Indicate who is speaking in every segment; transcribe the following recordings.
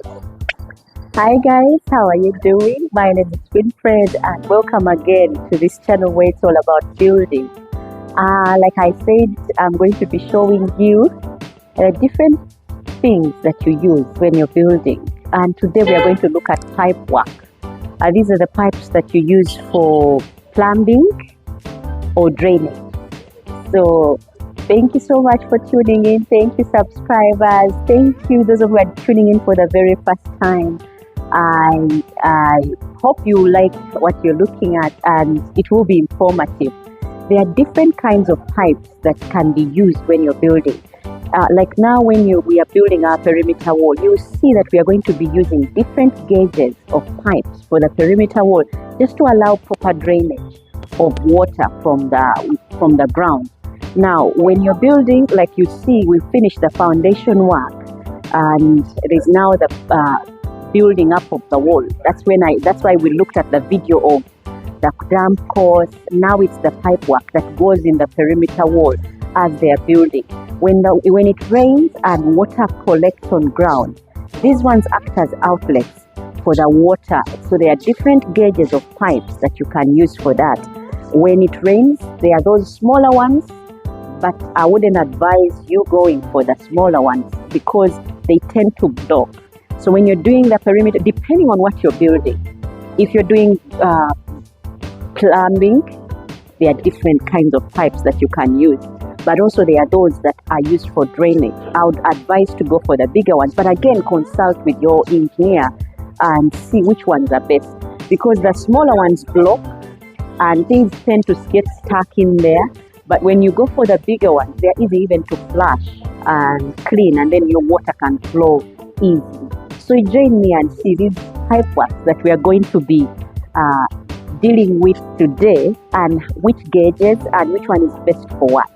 Speaker 1: Hi guys, how are you doing? My name is Winfred and welcome again to this channel where it's all about building. Like I said, I'm going to be showing you different things that you use when you're building. And today we are going to look at pipe work. These are the pipes that you use for plumbing or drainage. So thank you so much for tuning in. Thank you subscribers. Thank you those who are tuning in for the very first time. I hope you like what you're looking at and it will be informative. There are different kinds of pipes that can be used when you're building. Like now when we are building our perimeter wall, you see that we are going to be using different gauges of pipes for the perimeter wall just to allow proper drainage of water from the ground. Now when you're building, like you see, we finished the foundation work and there's now the building up of the wall. That's why we looked at the video of the damp course. Now it's the pipe work that goes in the perimeter wall as they are building. When it rains and water collects on ground, these ones act as outlets for the water. So there are different gauges of pipes that you can use for that. When it rains, there are those smaller ones, but I wouldn't advise you going for the smaller ones because they tend to block. So when you're doing the perimeter, depending on what you're building, if you're doing plumbing, there are different kinds of pipes that you can use. But also there are those that are used for drainage. I would advise to go for the bigger ones. But again, consult with your engineer and see which ones are best. Because the smaller ones block and things tend to get stuck in there. But when you go for the bigger ones, they're easy even to flush and clean, and then your water can flow easily. So join me and see these pipe works that we are going to be dealing with today, and which gauges and which one is best for what.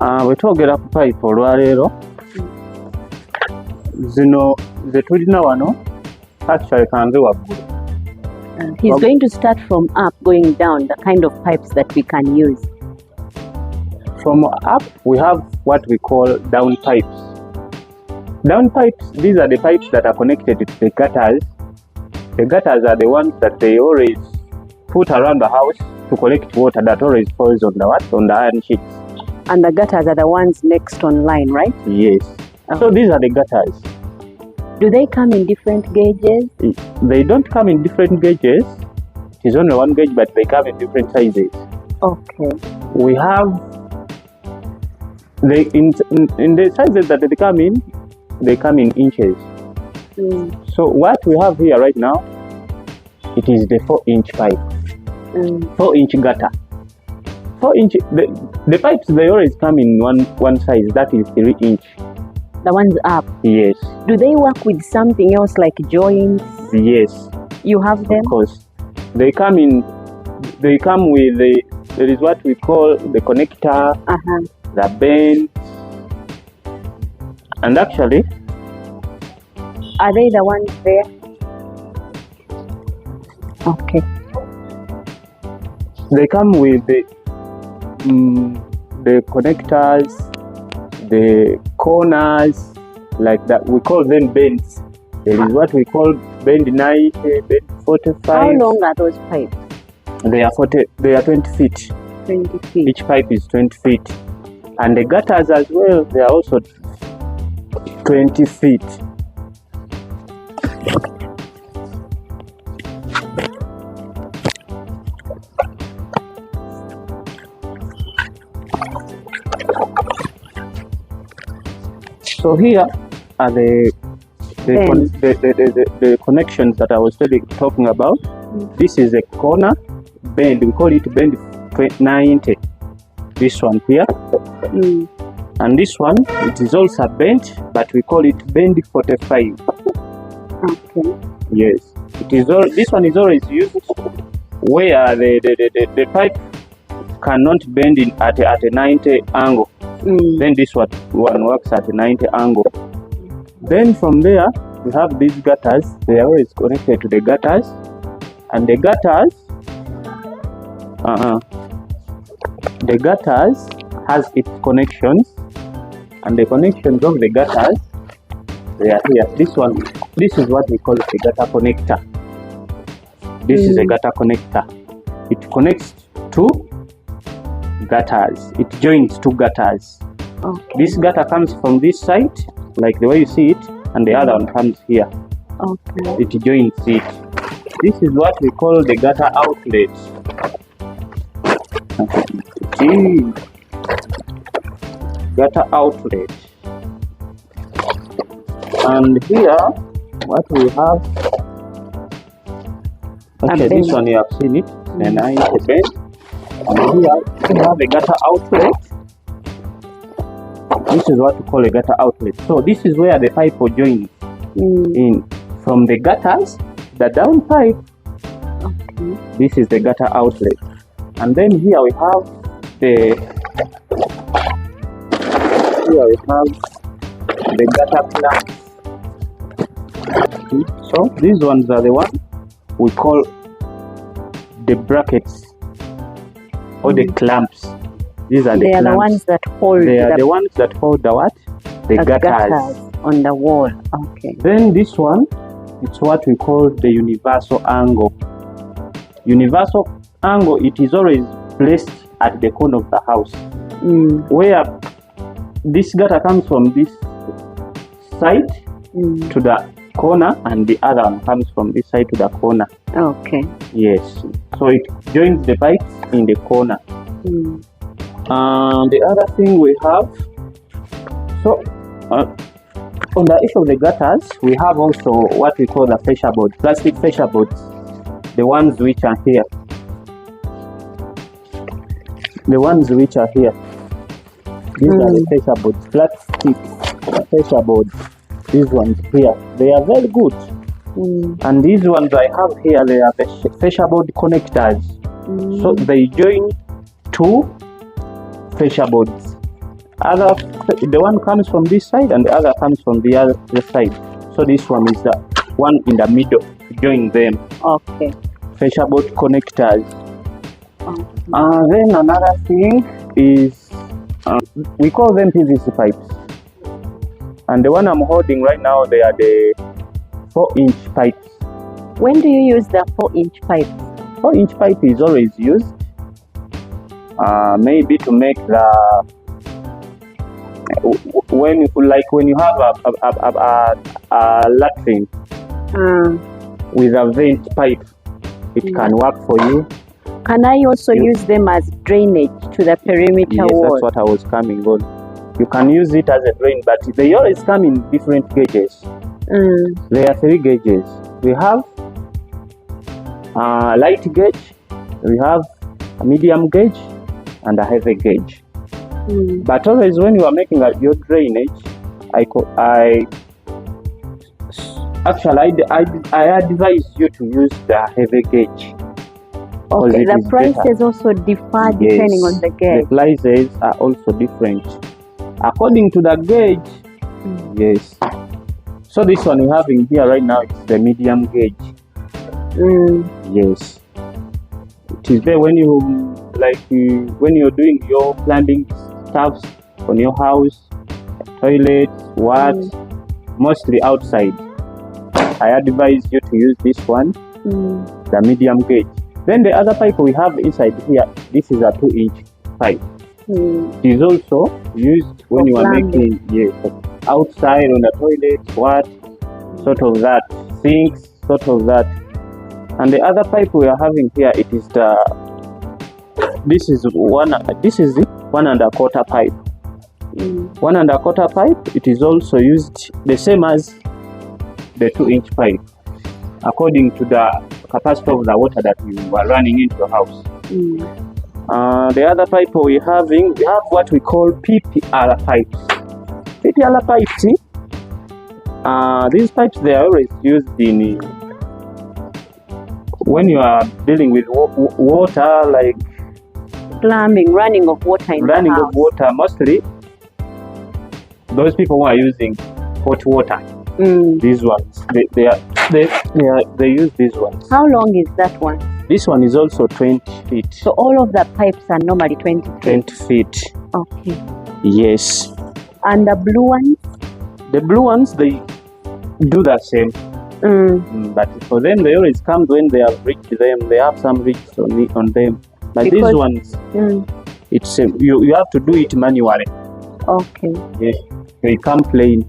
Speaker 2: Wetwogera ku pipe olwaleero zino ze tulina wano actually kanze waggulu.
Speaker 1: He's going to start from up going down, the kind of pipes that we can use.
Speaker 2: From up we have what we call down pipes. Down pipes, these are the pipes that are connected to the gutters. The gutters are the ones that they always put around the house to collect water that always falls on the iron sheets.
Speaker 1: And the gutters are the ones next on line, right?
Speaker 2: Yes. Oh. So these are the gutters.
Speaker 1: Do they come in different gauges?
Speaker 2: They don't come in different gauges. It is only one gauge, but they come in different sizes.
Speaker 1: Okay.
Speaker 2: We have in the sizes that they come in inches. So what we have here right now, it is the 4-inch pipe. 4-inch gutter. 4-inch. The pipes, they always come in one size, that is 3-inch.
Speaker 1: The ones up?
Speaker 2: Yes.
Speaker 1: Do they work with something else like joints?
Speaker 2: Yes.
Speaker 1: You have them?
Speaker 2: Of course. They come with there is what we call the connector, the bend, and actually,
Speaker 1: are they the ones there? Okay.
Speaker 2: They come with the connectors, the corners, like that. We call them bends. There is what we call bend 90, bend 45.
Speaker 1: How long are those pipes?
Speaker 2: They are 20 feet.
Speaker 1: 20 feet.
Speaker 2: Each pipe is 20 feet. And the gutters as well, they are also 20 feet. So here are the connections that I was talking about. This is a corner bend. We call it bend 90. This one here. And this one, it is also bent, but we call it bend 45.
Speaker 1: Okay.
Speaker 2: Yes. This one is always used where the pipe cannot bend at a 90 angle. Then this one works at a 90 angle. Then from there, we have these gutters. They are always connected to the gutters. And the gutters has its connections. And the connections of the gutters, They are here. This is what we call a gutter connector. This is a gutter connector. It connects two gutters. It joins two gutters.
Speaker 1: Okay.
Speaker 2: This gutter comes from this side, like the way you see it, and the other one comes here.
Speaker 1: Okay.
Speaker 2: It joins it. This is what we call the gutter outlet. Gutter outlet. And here, what we have. Okay, this one you have seen it. And I bend. And here we have a gutter outlet. This is what we call a gutter outlet. So this is where the pipe will join in from the gutters, the down pipe.
Speaker 1: Okay.
Speaker 2: This is the gutter outlet. And then here we have the gutter clamps. So these ones are the ones we call the brackets or the clamps. These are
Speaker 1: They
Speaker 2: the
Speaker 1: are
Speaker 2: clamps.
Speaker 1: the ones that hold.
Speaker 2: They are the ones that hold the what? The gutters.
Speaker 1: On the wall. Okay.
Speaker 2: Then this one, it's what we call the universal angle. Universal angle, it is always placed at the corner of the house. Where this gutter comes from this side to the corner, and the other one comes from this side to the corner.
Speaker 1: Okay.
Speaker 2: Yes. So it joins the pipes in the corner. The other thing we have, so on the issue of the gutters, we have also what we call the fascia boards, plastic fascia boards, the ones which are here. The ones which are here. These are the fascia boards, plastic fascia boards. These ones here, they are very good. And these ones I have here, they are the fascia board connectors. So they join two fascia boards. The one comes from this side and the other comes from the other side. So this one is the one in the middle. Join them.
Speaker 1: Okay.
Speaker 2: Fascia board connectors.
Speaker 1: Okay.
Speaker 2: Then another thing is we call them PVC pipes. And the one I'm holding right now, they are the 4-inch pipes.
Speaker 1: When do you use the 4-inch pipe?
Speaker 2: 4-inch pipe is always used maybe to make the when you have a latrine with a vent pipe, it can work for you.
Speaker 1: Can I also use them as drainage to the perimeter wall?
Speaker 2: Yes, that's what I was coming on. You can use it as a drain, but they always come in different gauges. There are 3 gauges. We have a light gauge, we have a medium gauge, and a heavy gauge. But always when you are making your drainage, I advise you to use the heavy gauge.
Speaker 1: Okay, the prices also differ depending on the gauge.
Speaker 2: The prices are also different according to the gauge. Yes. So this one you have in here right now, it's the medium gauge. Yes. It is there when when you're doing your plumbing stuffs on your house, toilet, mostly outside. I advise you to use this one, the medium gauge. Then the other pipe we have inside here, this is a 2-inch pipe. It is also used when you are making outside on the toilet, sort of that, sinks, sort of that. And the other pipe we are having here, it is this is 1.25 pipe. 1.25 pipe, it is also used the same as the 2-inch pipe, according to the capacity of the water that you are running into your house. The other pipe we have what we call PPR pipes. PPR pipes, these pipes, they are always used in when you are dealing with water, like
Speaker 1: plumbing, running of water in the house.
Speaker 2: Of water, mostly those people who are using hot water. These ones, they use these ones.
Speaker 1: How long is that one?
Speaker 2: This one is also 20 feet.
Speaker 1: So all of the pipes are normally 20 feet?
Speaker 2: 20 feet.
Speaker 1: Okay.
Speaker 2: Yes.
Speaker 1: And the blue ones?
Speaker 2: The blue ones, they do the same. But for them, they always come when they have reached them. They have some reach on them. But
Speaker 1: Because,
Speaker 2: these ones, it's you have to do it manually.
Speaker 1: Okay.
Speaker 2: Yes, they come plain.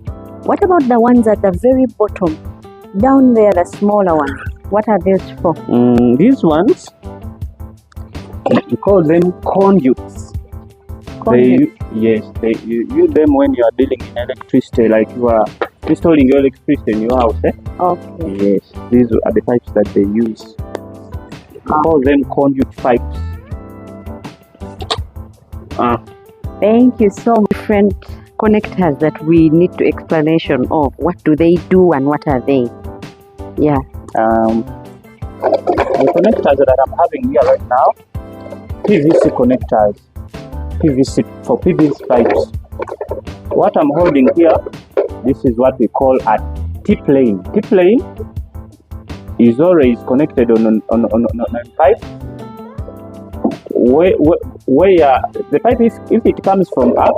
Speaker 1: What about the ones at the very bottom? Down there, the smaller ones. What are those for?
Speaker 2: These ones, we call them conduits.
Speaker 1: Conduits.
Speaker 2: They use them when you are dealing in electricity, like you are installing your electricity in your house.
Speaker 1: Okay.
Speaker 2: Yes, these are the pipes that they use. We call them conduit pipes.
Speaker 1: Thank you so much. Different connectors that we need to explanation of. What do they do and what are they? Yeah.
Speaker 2: The connectors that I'm having here right now, PVC connectors. PVC for PVC pipes. What I'm holding here, this is what we call a T-plane. T-plane is always connected on a pipe where the pipe, if it comes from up,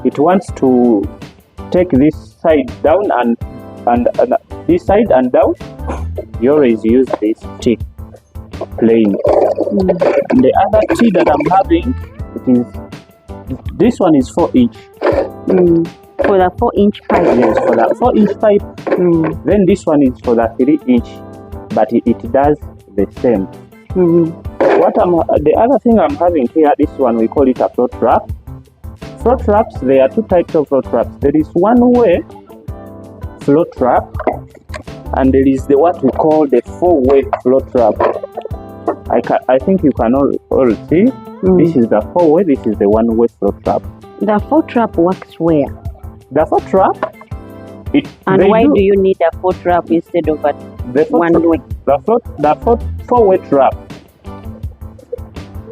Speaker 2: it wants to take this side down and this side and down. You always use this T-plane. The other T that I'm having, this one is 4-inch.
Speaker 1: For the 4-inch pipe.
Speaker 2: Yes, for the 4-inch pipe. Then this one is for the 3-inch, but it does the same. The other thing I'm having here, this one we call it a float trap. Float traps, there are two types of float traps. There is one-way float trap, and there is what we call the 4-way float trap. I think you can all see. This is the 4-way, this is the 1-way float trap.
Speaker 1: The float trap works where?
Speaker 2: The float trap,
Speaker 1: why do you need a float trap instead of a 1-way?
Speaker 2: The 4-way trap,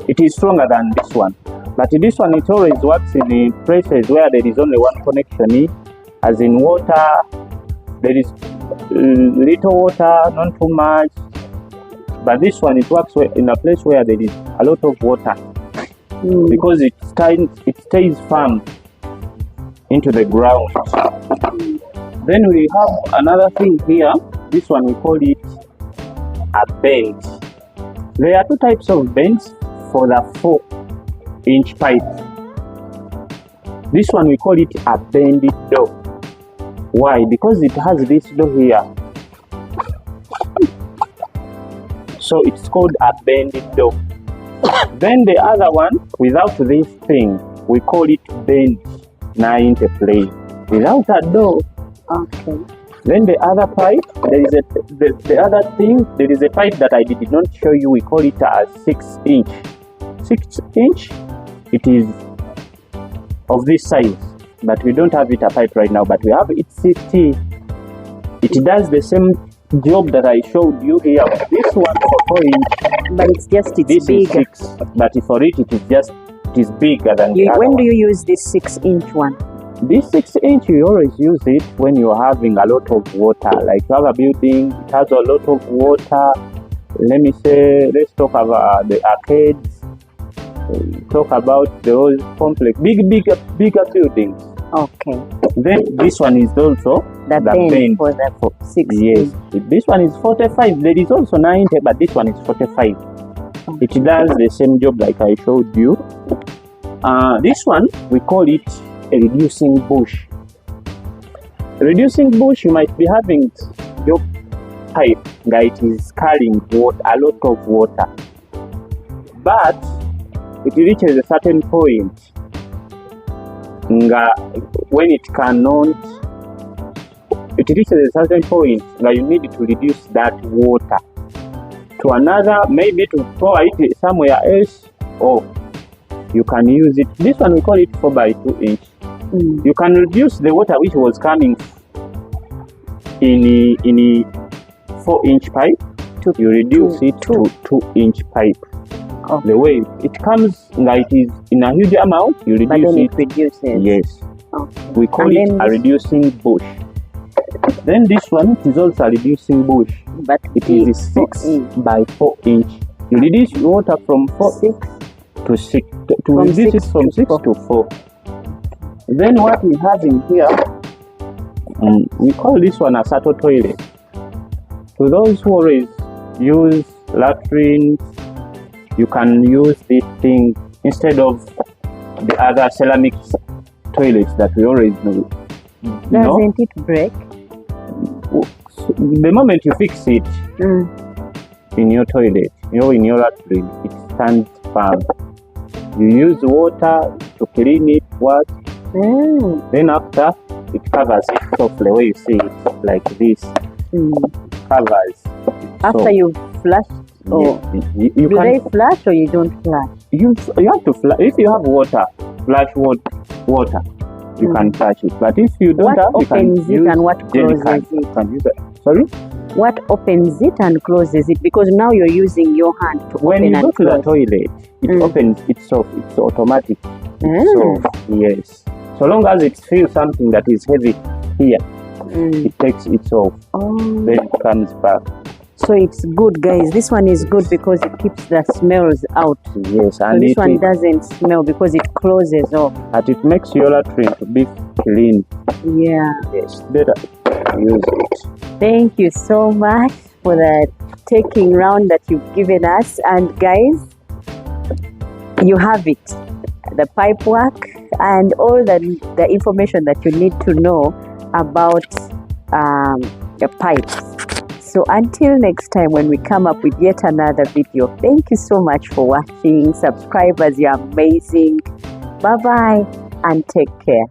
Speaker 2: it is stronger than this one. But this one, it always works in places where there is only one connection, as in water. There is little water, not too much. But this one, it works in a place where there is a lot of water, because it stays firm into the ground. Then we have another thing here. This one, we call it a bend. There are two types of bends for the 4-inch pipe. This one, we call it a bended door. Why? Because it has this door here. So it's called a bended door. Then the other one, without this thing, we call it bend 90 plane. Without a door.
Speaker 1: Okay.
Speaker 2: Then the other pipe, there is the other thing, there is a pipe that I did not show you. We call it a 6-inch. 6-inch, it is of this size, but we don't have it a pipe right now, but we have it CT. It does the same job that I showed you here. This one for 4-inch,
Speaker 1: but it's
Speaker 2: this
Speaker 1: bigger.
Speaker 2: Is 6, but for it is bigger than the other
Speaker 1: When
Speaker 2: one.
Speaker 1: do you use this 6-inch one?
Speaker 2: This 6-inch, you always use it when you're having a lot of water. Like you have a building, it has a lot of water. Let's talk about the arcades. Talk about the whole complex, bigger buildings.
Speaker 1: Okay.
Speaker 2: Then this one is also
Speaker 1: the bend for the 6.
Speaker 2: Yes. This one is 45. There is also 90, but this one is 45. Okay. It does the same job like I showed you. This one, we call it a reducing bush. Reducing bush, you might be having your pipe that is carrying a lot of water, but it reaches a certain point when it reaches a certain point that you need to reduce that water to another, maybe to pour it somewhere else, or you can use it. This one we call it 4x2-inch. You can reduce the water which was coming in a 4-inch pipe. You reduce it to 2-inch pipe.
Speaker 1: Okay.
Speaker 2: The way it comes, like it is in a huge amount, you reduce
Speaker 1: but then
Speaker 2: it.
Speaker 1: it reduces.
Speaker 2: Yes.
Speaker 1: Okay.
Speaker 2: We call it a reducing bush. Then this one is also a reducing bush,
Speaker 1: but
Speaker 2: it is 6x4-inch. You reduce water from 4 to 6 to reduce it from 6 to 4. Then what we have in here, We call this one a subtle toilet. To those who always use latrines, you can use this thing instead of the other ceramic toilets that we always know.
Speaker 1: Doesn't it break?
Speaker 2: The moment you fix it in your toilet, in your latrine, it stands firm. You use water to clean it, then after it covers itself the way you see it, like this. Covers.
Speaker 1: After you flush, or
Speaker 2: you
Speaker 1: do they flush or you don't flush?
Speaker 2: You have to flush. If you have water, flush water. You can flush it. But if you don't have, you can
Speaker 1: opens it and what closes it?
Speaker 2: You can use it. Sorry?
Speaker 1: What opens it and closes it? Because now you're using your hand to
Speaker 2: when
Speaker 1: open
Speaker 2: you go to the toilet, it opens itself. It's automatic. So yes, so long as it feels something that is heavy here, it takes it off. Then it comes back.
Speaker 1: So it's good, guys. This one is good because it keeps the smells out.
Speaker 2: Yes,
Speaker 1: so
Speaker 2: and
Speaker 1: this one doesn't smell because it closes off.
Speaker 2: And it makes your latrine to be clean.
Speaker 1: Yeah.
Speaker 2: Yes, better use it.
Speaker 1: Thank you so much for the taking round that you've given us. And guys, you have it. The pipe work and all the information that you need to know about the pipes. So until next time when we come up with yet another video, thank you so much for watching. Subscribers, you're amazing. Bye-bye and take care.